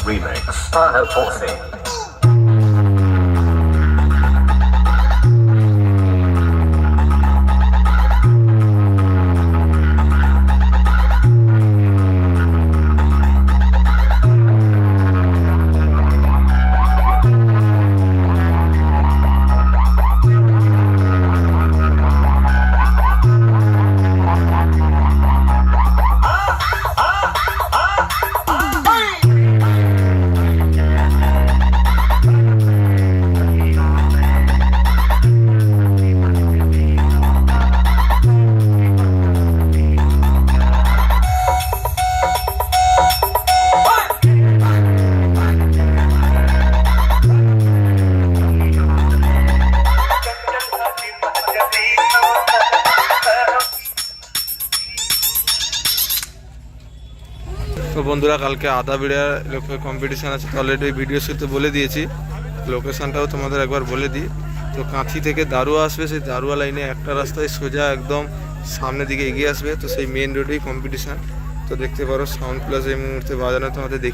Remix. Style forcing. তো বন্ধুরা, কালকে আদা বিড়ার কম্পিটিশান আছে, তো অলরেডি ভিডিও শুরুতে বলে দিয়েছি, লোকেশানটাও তোমাদের একবার বলে দিই। তো কাঁথি থেকে দারুয়া আসবে, সেই দারুয়া লাইনে একটা রাস্তায় সোজা একদম সামনের দিকে এগিয়ে আসবে, তো সেই মেন রোডেই কম্পিটিশান। তো দেখতে পারো সাউন্ড প্লাস এই মুহূর্তে বাজানো তোমাদের দেখি।